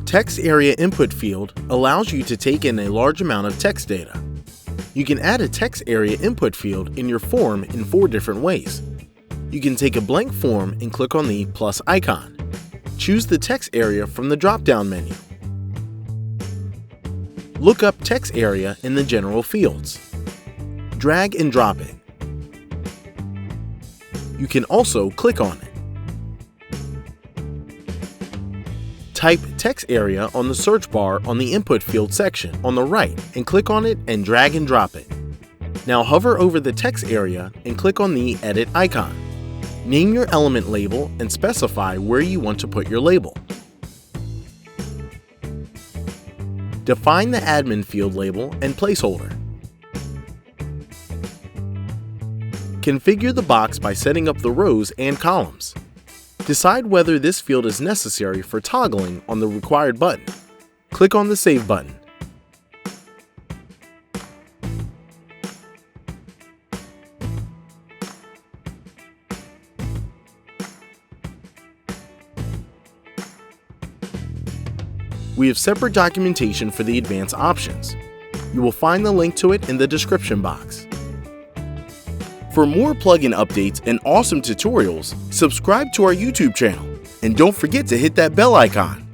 Text area input field allows you to take in a large amount of text data. You can add a text area input field in your form in 4 different ways. You can take a blank form and click on the plus icon. Choose the text area from the drop-down menu. Look up text area in the general fields. Drag and drop it. You can also click on it. Type text area on the search bar on the input field section on the right and click on it and drag and drop it. Now hover over the text area and click on the edit icon. Name your element label and specify where you want to put your label. Define the admin field label and placeholder. Configure the box by setting up the rows and columns. Decide whether this field is necessary for toggling on the required button. Click on the Save button. We have separate documentation for the advanced options. You will find the link to it in the description box. For more plugin updates and awesome tutorials, subscribe to our YouTube channel and don't forget to hit that bell icon.